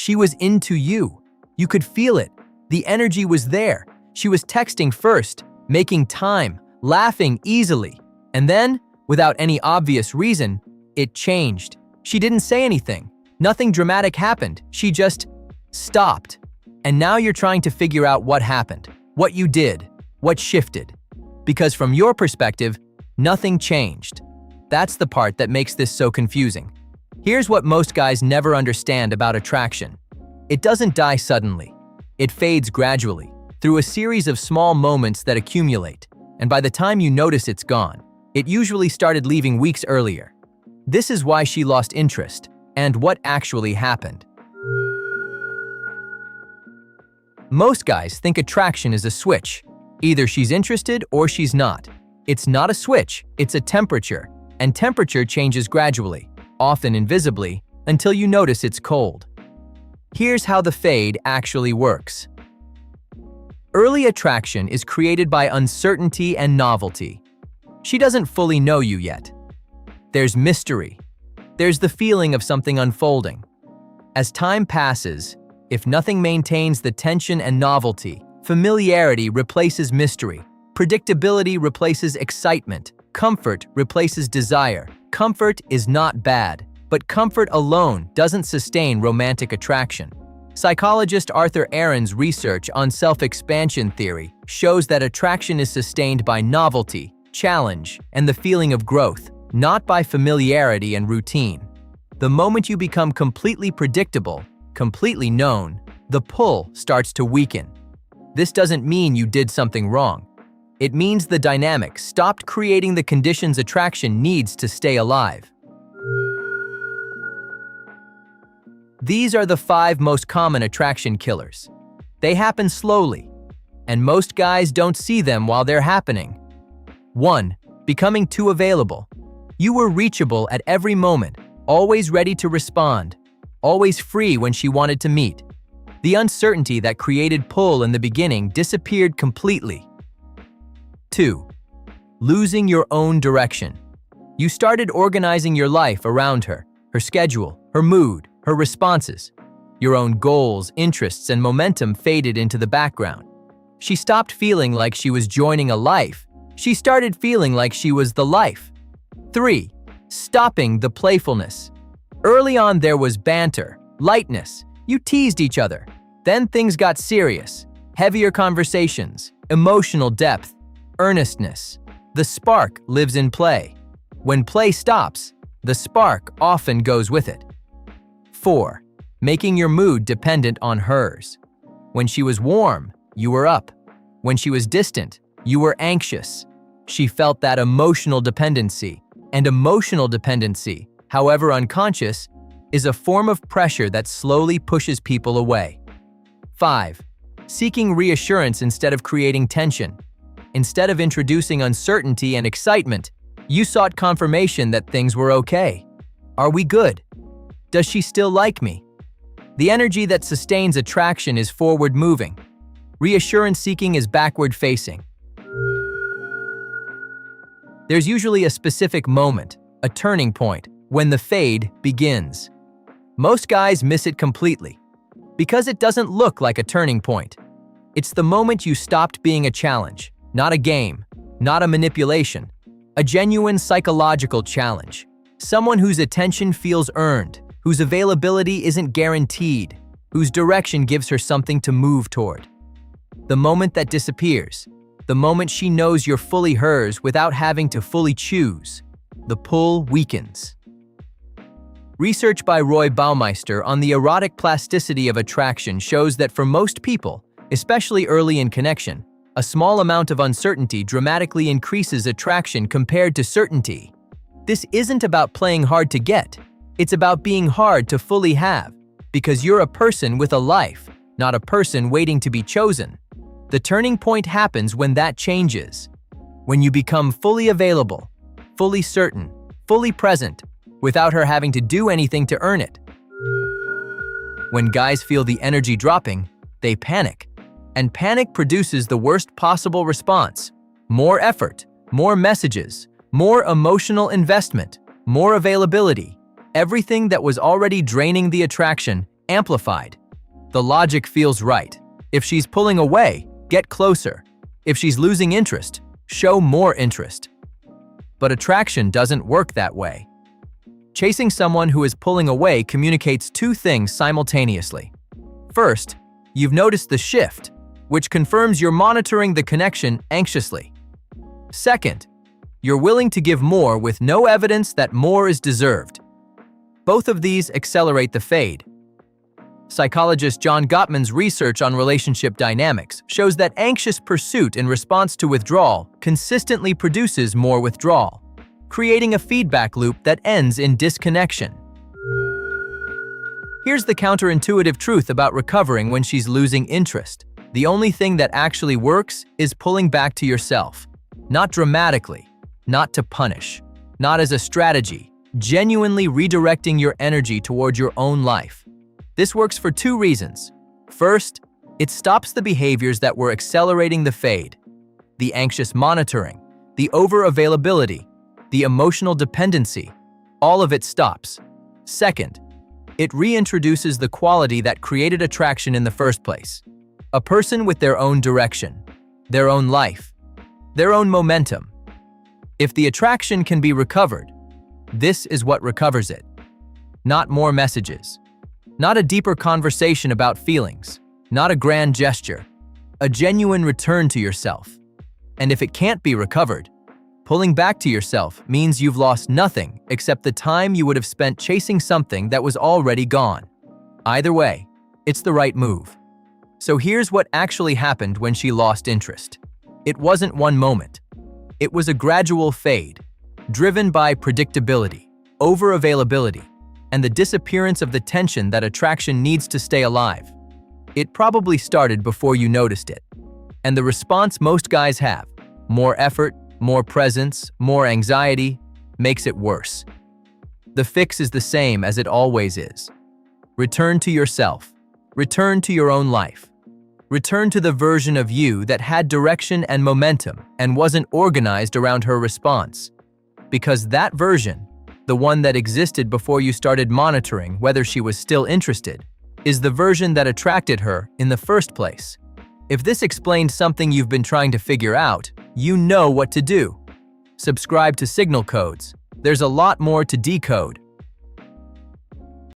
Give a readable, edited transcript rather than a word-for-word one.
She was into you. You could feel it. The energy was there. She was texting first, making time, laughing easily. And then, without any obvious reason, it changed. She didn't say anything. Nothing dramatic happened. She just stopped. And now you're trying to figure out what happened, what you did, what shifted. Because from your perspective, nothing changed. That's the part that makes this so confusing. Here's what most guys never understand about attraction. It doesn't die suddenly. It fades gradually, through a series of small moments that accumulate, and by the time you notice it's gone, it usually started leaving weeks earlier. This is why she lost interest, and what actually happened. Most guys think attraction is a switch. Either she's interested or she's not. It's not a switch, it's a temperature, and temperature changes gradually, often invisibly, until you notice it's cold. Here's how the fade actually works. Early attraction is created by uncertainty and novelty. She doesn't fully know you yet. There's mystery. There's the feeling of something unfolding. As time passes, if nothing maintains the tension and novelty, familiarity replaces mystery, predictability replaces excitement, comfort replaces desire. Comfort is not bad, but comfort alone doesn't sustain romantic attraction. Psychologist Arthur Aaron's research on self-expansion theory shows that attraction is sustained by novelty, challenge, and the feeling of growth, not by familiarity and routine. The moment you become completely predictable, completely known, the pull starts to weaken. This doesn't mean you did something wrong. It means the dynamic stopped creating the conditions attraction needs to stay alive. These are the 5 most common attraction killers. They happen slowly, and most guys don't see them while they're happening. 1. Becoming too available. You were reachable at every moment, always ready to respond, always free when she wanted to meet. The uncertainty that created pull in the beginning disappeared completely. 2. Losing your own direction. You started organizing your life around her, her schedule, her mood, her responses. Your own goals, interests, and momentum faded into the background. She stopped feeling like she was joining a life. She started feeling like she was the life. 3. Stopping the playfulness. Early on there was banter, lightness. You teased each other. Then things got serious. Heavier conversations, emotional depth, earnestness. The spark lives in play. When play stops, the spark often goes with it. 4. Making your mood dependent on hers. When she was warm, you were up. When she was distant, you were anxious. She felt that emotional dependency. And emotional dependency, however unconscious, is a form of pressure that slowly pushes people away. 5. Seeking reassurance instead of creating tension. Instead of introducing uncertainty and excitement, you sought confirmation that things were okay. Are we good? Does she still like me? The energy that sustains attraction is forward-moving. Reassurance seeking is backward-facing. There's usually a specific moment, a turning point, when the fade begins. Most guys miss it completely, because it doesn't look like a turning point. It's the moment you stopped being a challenge, not a game, not a manipulation, a genuine psychological challenge. Someone whose attention feels earned, whose availability isn't guaranteed, whose direction gives her something to move toward. The moment that disappears, the moment she knows you're fully hers without having to fully choose, the pull weakens. Research by Roy Baumeister on the erotic plasticity of attraction shows that for most people, especially early in connection, a small amount of uncertainty dramatically increases attraction compared to certainty. This isn't about playing hard to get. It's about being hard to fully have, because you're a person with a life, not a person waiting to be chosen. The turning point happens when that changes. When you become fully available, fully certain, fully present, without her having to do anything to earn it. When guys feel the energy dropping, they panic. And panic produces the worst possible response. More effort, more messages, more emotional investment, more availability. Everything that was already draining the attraction Amplified. The logic feels right. If she's pulling away, get closer. If she's losing interest, show more interest. But attraction doesn't work that way. Chasing someone who is pulling away communicates two things simultaneously. First, you've noticed the shift, which confirms you're monitoring the connection anxiously. Second, you're willing to give more with no evidence that more is deserved. Both of these accelerate the fade. Psychologist John Gottman's research on relationship dynamics shows that anxious pursuit in response to withdrawal consistently produces more withdrawal, creating a feedback loop that ends in disconnection. Here's the counterintuitive truth about recovering when she's losing interest. The only thing that actually works is pulling back to yourself. Not dramatically, not to punish, not as a strategy, genuinely redirecting your energy toward your own life. This works for two reasons. First, it stops the behaviors that were accelerating the fade. The anxious monitoring, the over-availability, the emotional dependency, all of it stops. Second, it reintroduces the quality that created attraction in the first place. A person with their own direction, their own life, their own momentum. If the attraction can be recovered, this is what recovers it. Not more messages. Not a deeper conversation about feelings. Not a grand gesture. A genuine return to yourself. And if it can't be recovered, pulling back to yourself means you've lost nothing except the time you would have spent chasing something that was already gone. Either way, it's the right move. So here's what actually happened when she lost interest. It wasn't one moment. It was a gradual fade, driven by predictability, over-availability, and the disappearance of the tension that attraction needs to stay alive. It probably started before you noticed it. And the response most guys have, more effort, more presence, more anxiety, makes it worse. The fix is the same as it always is. Return to yourself. Return to your own life. Return to the version of you that had direction and momentum and wasn't organized around her response. Because that version, the one that existed before you started monitoring whether she was still interested, is the version that attracted her in the first place. If this explained something you've been trying to figure out, you know what to do. Subscribe to Signal Codes. There's a lot more to decode.